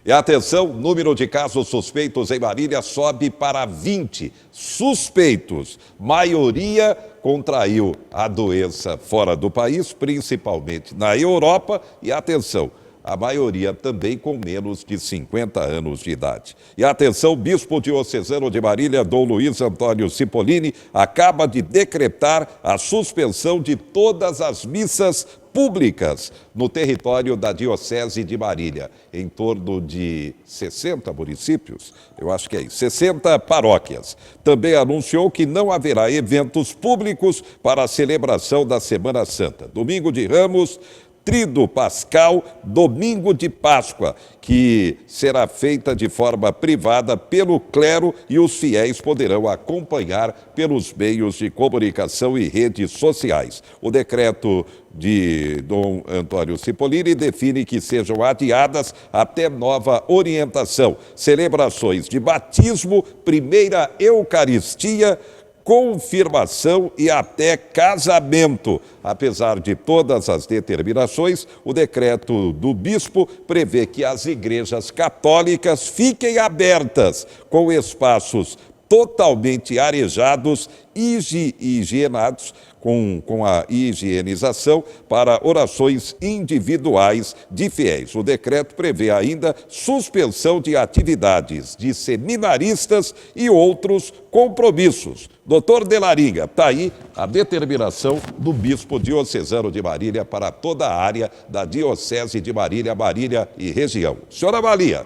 E atenção, número de casos suspeitos em Marília sobe para 20 suspeitos. Maioria contraiu a doença fora do país, principalmente na Europa. E atenção, a maioria também com menos de 50 anos de idade. E atenção, bispo diocesano de Marília, Dom Luiz Antônio Cipollini, acaba de decretar a suspensão de todas as missas públicas no território da Diocese de Marília, em torno de 60 municípios, eu acho que é isso, 60 paróquias. Também anunciou que não haverá eventos públicos para a celebração da Semana Santa. Domingo de Ramos, Tríduo Pascal, Domingo de Páscoa, que será feita de forma privada pelo clero e os fiéis poderão acompanhar pelos meios de comunicação e redes sociais. O decreto de Dom Antônio Cipollini define que sejam adiadas até nova orientação. Celebrações de batismo, primeira Eucaristia, confirmação e até casamento. Apesar de todas as determinações, o decreto do bispo prevê que as igrejas católicas fiquem abertas, com espaços totalmente arejados e higienados, com a higienização para orações individuais de fiéis. O decreto prevê ainda suspensão de atividades de seminaristas e outros compromissos. Doutor de Lariga, está aí a determinação do bispo diocesano de Marília para toda a área da Diocese de Marília, Marília e região. Senhora Avalia.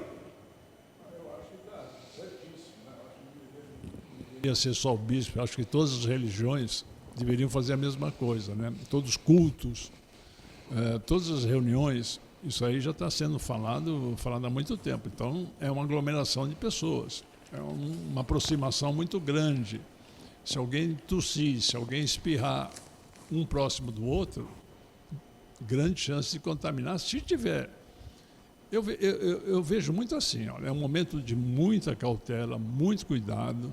Deveria ser só o bispo, acho que todas as religiões deveriam fazer a mesma coisa, né? Todos os cultos, todas as reuniões, isso aí já está sendo falado há muito tempo. Então, é uma aglomeração de pessoas, é uma aproximação muito grande. Se alguém tossir, se alguém espirrar um próximo do outro, grande chance de contaminar, se tiver. Eu vejo muito assim, olha, é um momento de muita cautela, muito cuidado.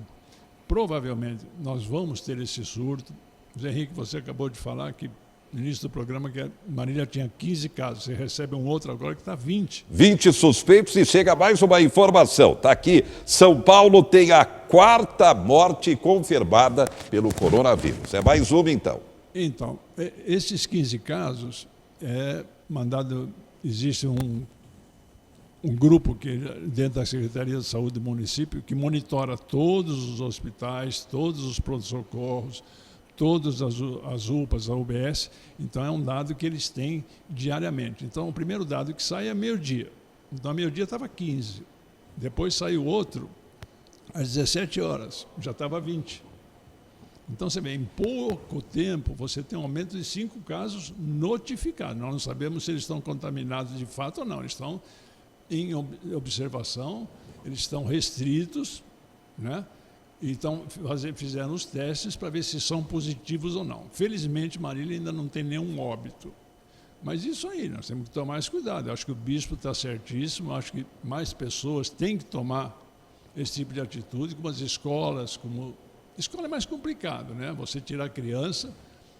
Provavelmente nós vamos ter esse surto. Zé Henrique, você acabou de falar que no início do programa que a Marília tinha 15 casos, você recebe um outro agora que está 20. 20 suspeitos e chega mais uma informação. Está aqui, São Paulo tem a 4ª morte confirmada pelo coronavírus. É mais uma então. Então, esses 15 casos, existe um grupo que, dentro da Secretaria de Saúde do município, que monitora todos os hospitais, todos os pronto-socorros, todas as UPAs, a UBS. Então, é um dado que eles têm diariamente. Então, o primeiro dado que sai é meio-dia. Então, a meio-dia estava 15. Depois saiu outro, às 17 horas, já estava 20. Então, você vê, em pouco tempo, você tem um aumento de 5 casos notificados. Nós não sabemos se eles estão contaminados de fato ou não. Eles estão em observação, eles estão restritos, né? Então, fizeram os testes para ver se são positivos ou não. Felizmente, Marília ainda não tem nenhum óbito. Mas isso aí, nós temos que tomar mais cuidado. Eu acho que o bispo está certíssimo, acho que mais pessoas têm que tomar esse tipo de atitude, como as escolas, Escola é mais complicado, né? Você tirar a criança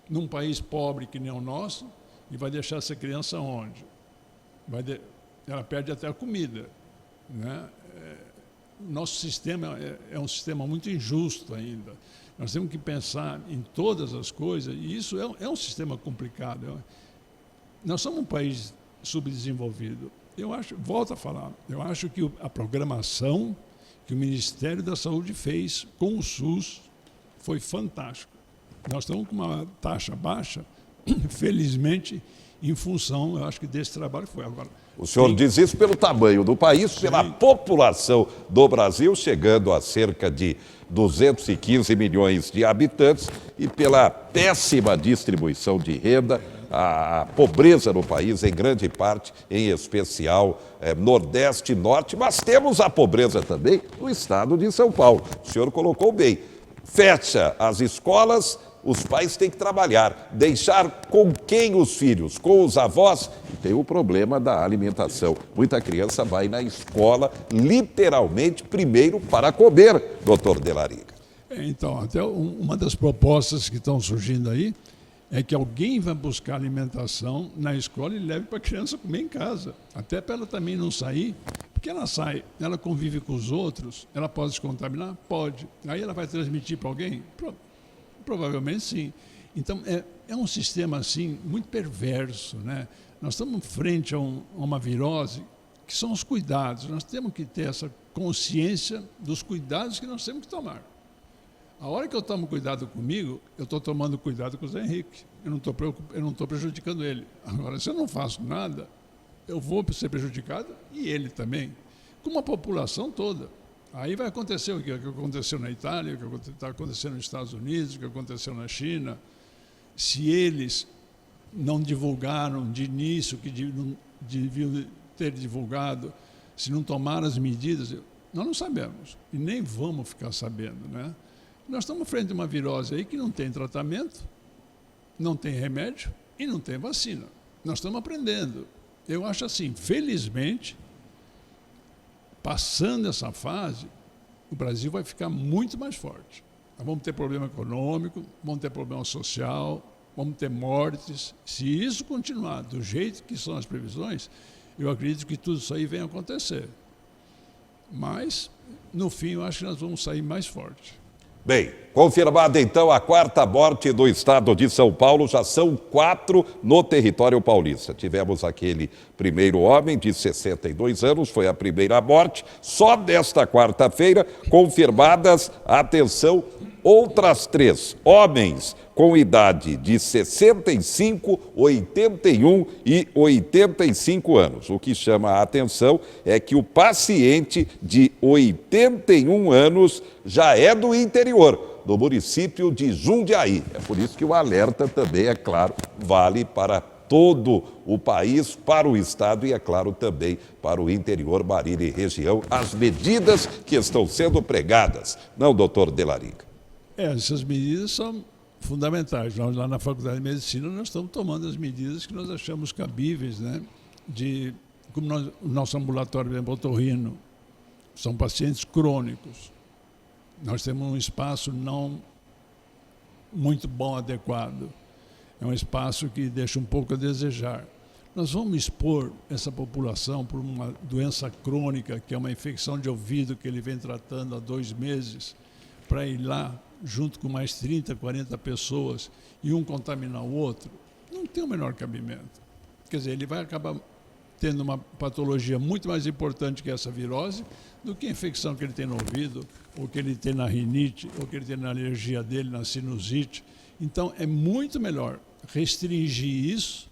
num país pobre que nem o nosso e vai deixar essa criança onde? Ela perde até a comida, né? Nosso sistema é um sistema muito injusto ainda. Nós temos que pensar em todas as coisas, e isso é um sistema complicado. Nós somos um país subdesenvolvido. Volto a falar, eu acho que a programação que o Ministério da Saúde fez com o SUS foi fantástico. Nós estamos com uma taxa baixa, felizmente, em função, eu acho que desse trabalho foi agora. O senhor diz isso pelo tamanho do país, pela população do Brasil, chegando a cerca de 215 milhões de habitantes, e pela péssima distribuição de renda, a pobreza no país, em grande parte, em especial Nordeste e Norte, mas temos a pobreza também no estado de São Paulo. O senhor colocou bem. Fecha as escolas, os pais têm que trabalhar. Deixar com quem os filhos? Com os avós? E tem o problema da alimentação. Muita criança vai na escola, literalmente, primeiro para comer, doutor de Lariga. Então, até uma das propostas que estão surgindo aí é que alguém vai buscar alimentação na escola e leve para a criança comer em casa. Até para ela também não sair, Porque ela sai, ela convive com os outros, ela pode se contaminar? Pode. Aí ela vai transmitir para alguém? Provavelmente sim. Então, é um sistema assim muito perverso, né? Nós estamos frente a uma virose que são os cuidados. Nós temos que ter essa consciência dos cuidados que nós temos que tomar. A hora que eu tomo cuidado comigo, eu estou tomando cuidado com o Zé Henrique. Eu não estou prejudicando ele. Agora, se eu não faço nada, eu vou ser prejudicado e ele também, como a população toda. Aí vai acontecer o que aconteceu na Itália, o que está acontecendo nos Estados Unidos, o que aconteceu na China. Se eles não divulgaram de início o que deviam ter divulgado, se não tomaram as medidas, nós não sabemos e nem vamos ficar sabendo, né? Nós estamos frente a uma virose aí que não tem tratamento, não tem remédio e não tem vacina. Nós estamos aprendendo. Eu acho assim, felizmente, passando essa fase, o Brasil vai ficar muito mais forte. Nós vamos ter problema econômico, vamos ter problema social, vamos ter mortes. Se isso continuar do jeito que são as previsões, eu acredito que tudo isso aí venha acontecer. Mas, no fim, eu acho que nós vamos sair mais forte. Bem, confirmada então a 4ª morte do estado de São Paulo, já são 4 no território paulista. Tivemos aquele primeiro homem de 62 anos, foi a primeira morte. Só desta quarta-feira, confirmadas, atenção, outras 3 homens com idade de 65, 81 e 85 anos. O que chama a atenção é que o paciente de 81 anos já é do interior, do município de Jundiaí. É por isso que o alerta também, é claro, vale para todo o país, para o estado e, é claro, também para o interior, Marília e região, as medidas que estão sendo pregadas. Não, doutor Delarica? Essas medidas são fundamentais. Nós, lá na Faculdade de Medicina, nós estamos tomando as medidas que nós achamos cabíveis, né? Como o nosso ambulatório de otorrino são pacientes crônicos. Nós temos um espaço não muito bom, adequado. É um espaço que deixa um pouco a desejar. Nós vamos expor essa população por uma doença crônica, que é uma infecção de ouvido que ele vem tratando há 2 meses, para ir lá, junto com mais 30, 40 pessoas, e um contaminar o outro, não tem o menor cabimento. Quer dizer, ele vai acabar tendo uma patologia muito mais importante que essa virose, do que a infecção que ele tem no ouvido, ou que ele tem na rinite, ou que ele tem na alergia dele, na sinusite. Então, é muito melhor restringir isso.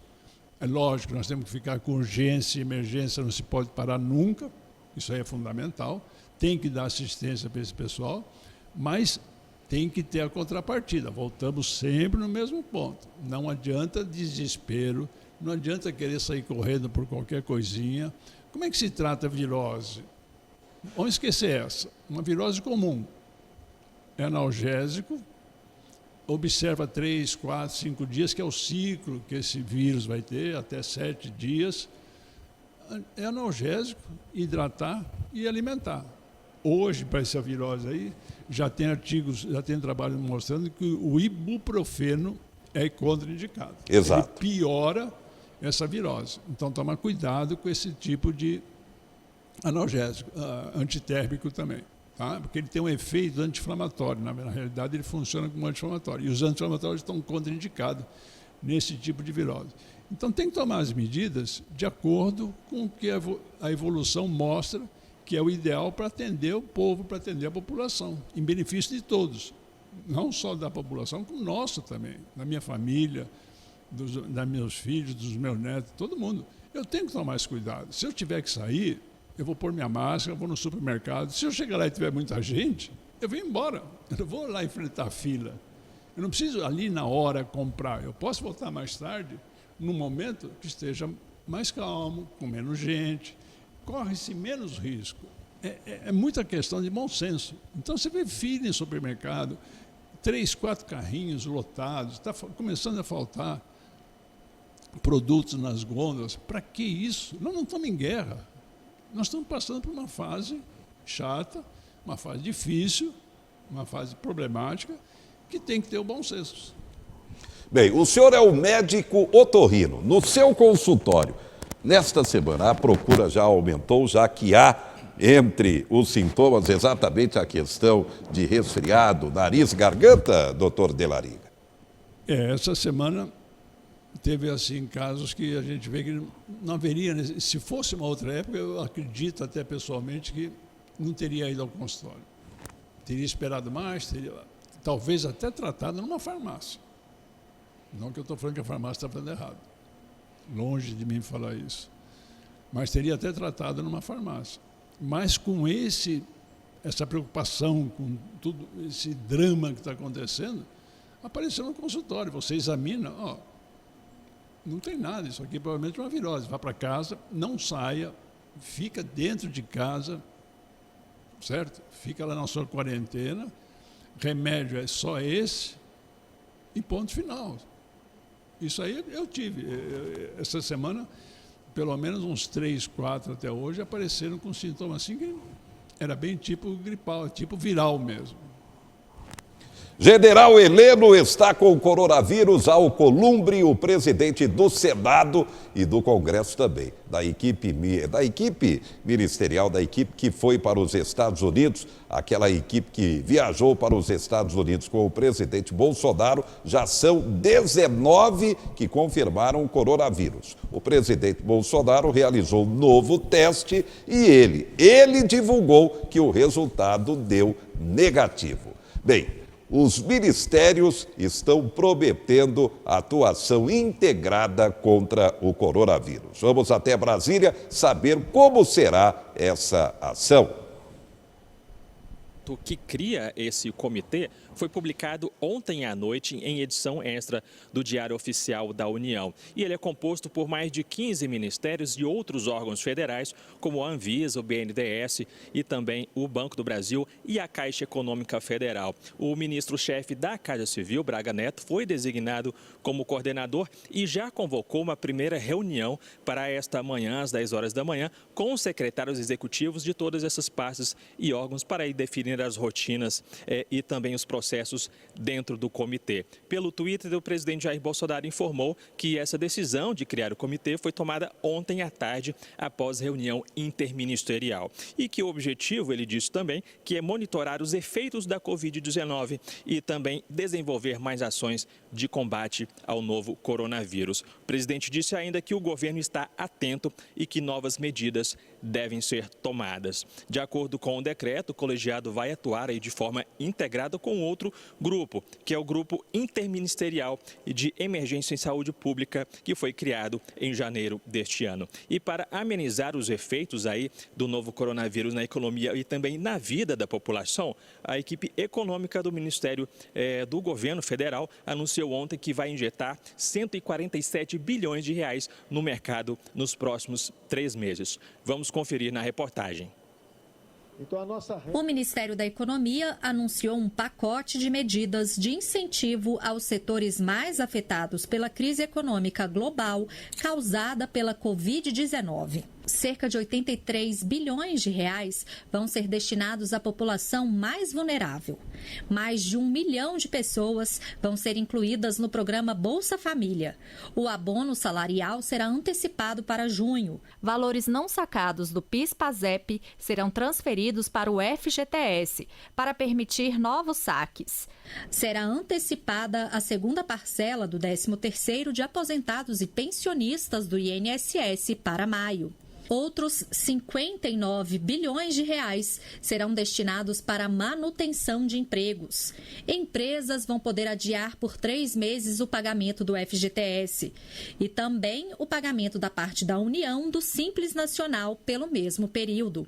É lógico, nós temos que ficar com urgência e emergência, não se pode parar nunca, isso aí é fundamental, tem que dar assistência para esse pessoal, mas tem que ter a contrapartida. Voltamos sempre no mesmo ponto. Não adianta desespero, não adianta querer sair correndo por qualquer coisinha. Como é que se trata a virose? Vamos esquecer essa. Uma virose comum. É analgésico, observa 3, 4, 5 dias, que é o ciclo que esse vírus vai ter, até 7 dias. É analgésico, hidratar e alimentar. Hoje, para essa virose aí, já tem artigos, já tem trabalho mostrando que o ibuprofeno é contraindicado. Exato. Ele piora essa virose. Então, toma cuidado com esse tipo de analgésico, antitérmico também, tá? Porque ele tem um efeito anti-inflamatório. Na realidade, ele funciona como anti-inflamatório. E os anti-inflamatórios estão contraindicados nesse tipo de virose. Então, tem que tomar as medidas de acordo com o que a evolução mostra que é o ideal para atender o povo, para atender a população, em benefício de todos. Não só da população, como nosso também, da minha família, dos meus filhos, dos meus netos, todo mundo. Eu tenho que tomar esse cuidado. Se eu tiver que sair, eu vou pôr minha máscara, eu vou no supermercado. Se eu chegar lá e tiver muita gente, eu vou embora. Eu não vou lá enfrentar a fila. Eu não preciso ali na hora comprar. Eu posso voltar mais tarde, num momento que esteja mais calmo, com menos gente. Corre-se menos risco. É muita questão de bom senso. Então, você vê fila em supermercado, 3, 4 carrinhos lotados, está começando a faltar produtos nas gôndolas. Para que isso? Nós não estamos em guerra. Nós estamos passando por uma fase chata, uma fase difícil, uma fase problemática, que tem que ter o bom senso. Bem, o senhor é o médico otorrino. No seu consultório, nesta semana, a procura já aumentou, já que há entre os sintomas exatamente a questão de resfriado, nariz, garganta, doutor Delariga? Essa semana teve assim casos que a gente vê que não haveria, se fosse uma outra época, eu acredito até pessoalmente que não teria ido ao consultório. Teria esperado mais, teria talvez até tratado numa farmácia. Não que eu estou falando que a farmácia está fazendo errado. Longe de mim falar isso. Mas teria até tratado numa farmácia. Mas com essa preocupação, com tudo esse drama que está acontecendo, apareceu no consultório. Você examina, não tem nada, isso aqui provavelmente é uma virose. Vá para casa, não saia, fica dentro de casa, certo? Fica lá na sua quarentena, remédio é só esse e ponto final. Isso aí eu tive. Essa semana, pelo menos uns 3, 4 até hoje, apareceram com sintomas assim que era bem tipo gripal, tipo viral mesmo. General Heleno está com o coronavírus ao Alcolumbre, o presidente do Senado e do Congresso também, da equipe ministerial, da equipe que foi para os Estados Unidos, aquela equipe que viajou para os Estados Unidos com o presidente Bolsonaro, já são 19 que confirmaram o coronavírus. O presidente Bolsonaro realizou um novo teste e ele divulgou que o resultado deu negativo. Bem, os ministérios estão prometendo atuação integrada contra o coronavírus. Vamos até Brasília saber como será essa ação. O que cria esse comitê foi publicado ontem à noite em edição extra do Diário Oficial da União. E ele é composto por mais de 15 ministérios e outros órgãos federais, como a Anvisa, o BNDES e também o Banco do Brasil e a Caixa Econômica Federal. O ministro-chefe da Casa Civil, Braga Neto, foi designado como coordenador e já convocou uma primeira reunião para esta manhã, às 10 horas da manhã, com os secretários executivos de todas essas pastas e órgãos para aí definir as rotinas e também os processos dentro do comitê. Pelo Twitter, o presidente Jair Bolsonaro informou que essa decisão de criar o comitê foi tomada ontem à tarde, após reunião interministerial. E que o objetivo, ele disse também, que é monitorar os efeitos da Covid-19 e também desenvolver mais ações de combate ao novo coronavírus. O presidente disse ainda que o governo está atento e que novas medidas devem ser tomadas. De acordo com o decreto, o colegiado vai atuar aí de forma integrada com outro grupo, que é o Grupo Interministerial de Emergência em Saúde Pública, que foi criado em janeiro deste ano. E para amenizar os efeitos aí do novo coronavírus na economia e também na vida da população, a equipe econômica do Ministério do Governo Federal anunciou ontem que vai injetar 147 bilhões de reais no mercado nos próximos 3 meses. Vamos conferir na reportagem. O Ministério da Economia anunciou um pacote de medidas de incentivo aos setores mais afetados pela crise econômica global causada pela Covid-19. Cerca de 83 bilhões de reais vão ser destinados à população mais vulnerável. Mais de 1 milhão de pessoas vão ser incluídas no programa Bolsa Família. O abono salarial será antecipado para junho. Valores não sacados do PIS/PASEP serão transferidos para o FGTS, para permitir novos saques. Será antecipada a segunda parcela do 13º de aposentados e pensionistas do INSS para maio. Outros 59 bilhões de reais serão destinados para a manutenção de empregos. Empresas vão poder adiar por 3 meses o pagamento do FGTS e também o pagamento da parte da União do Simples Nacional pelo mesmo período.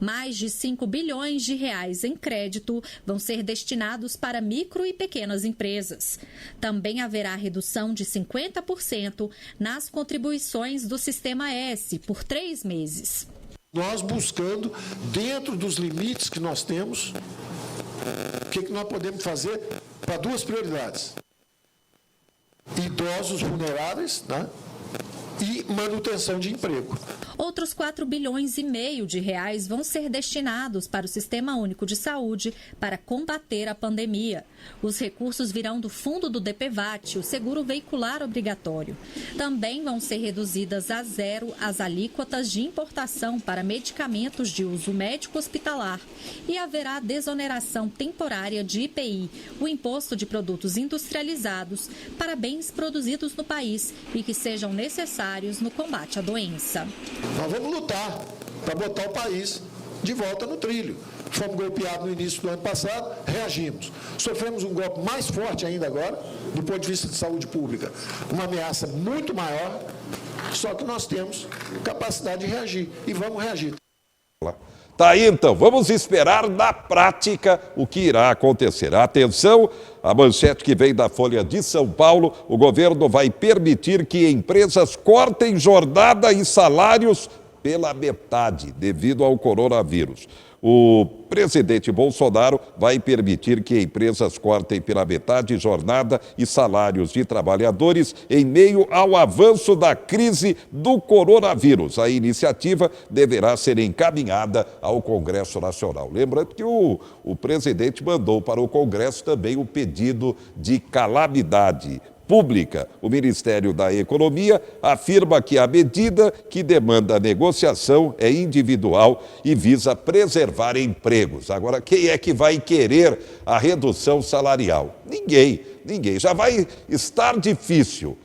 Mais de 5 bilhões de reais em crédito vão ser destinados para micro e pequenas empresas. Também haverá redução de 50% nas contribuições do Sistema S por 3 meses. Nós buscando, dentro dos limites que nós temos, o que nós podemos fazer para 2 prioridades. Idosos vulneráveis, né? E manutenção de emprego. Outros 4 bilhões e meio de reais vão ser destinados para o Sistema Único de Saúde para combater a pandemia. Os recursos virão do fundo do DPVAT, o seguro veicular obrigatório. Também vão ser reduzidas a zero as alíquotas de importação para medicamentos de uso médico hospitalar e haverá desoneração temporária de IPI, o Imposto de Produtos Industrializados, para bens produzidos no país e que sejam necessários no combate à doença. Nós vamos lutar para botar o país de volta no trilho. Fomos golpeados no início do ano passado, reagimos. Sofremos um golpe mais forte ainda agora, do ponto de vista de saúde pública. Uma ameaça muito maior, só que nós temos capacidade de reagir e vamos reagir. Tá aí então, vamos esperar na prática o que irá acontecer. Atenção, a manchete que vem da Folha de São Paulo: o governo vai permitir que empresas cortem jornada e salários pela metade devido ao coronavírus. O presidente Bolsonaro vai permitir que empresas cortem pela metade jornada e salários de trabalhadores em meio ao avanço da crise do coronavírus. A iniciativa deverá ser encaminhada ao Congresso Nacional. Lembrando que o presidente mandou para o Congresso também o pedido de calamidade pública. O Ministério da Economia afirma que a medida, que demanda negociação, é individual e visa preservar empregos. Agora, quem é que vai querer a redução salarial? Ninguém. Já vai estar difícil.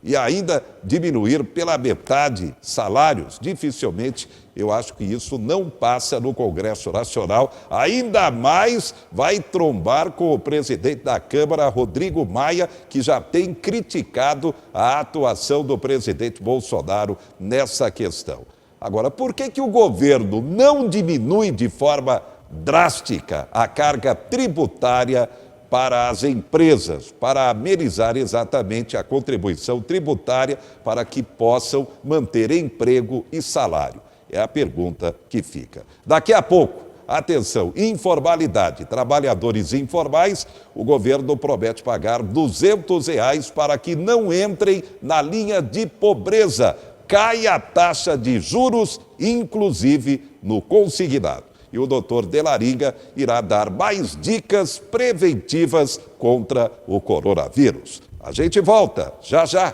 E ainda diminuir pela metade salários, dificilmente, eu acho que isso não passa no Congresso Nacional. Ainda mais vai trombar com o presidente da Câmara, Rodrigo Maia, que já tem criticado a atuação do presidente Bolsonaro nessa questão. Agora, por que o governo não diminui de forma drástica a carga tributária para as empresas, para amenizar exatamente a contribuição tributária para que possam manter emprego e salário? É a pergunta que fica. Daqui a pouco, atenção, informalidade, trabalhadores informais, o governo promete pagar R$200 para que não entrem na linha de pobreza. Cai a taxa de juros, inclusive no consignado. E o doutor Delaringa irá dar mais dicas preventivas contra o coronavírus. A gente volta já já.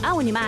A Unimar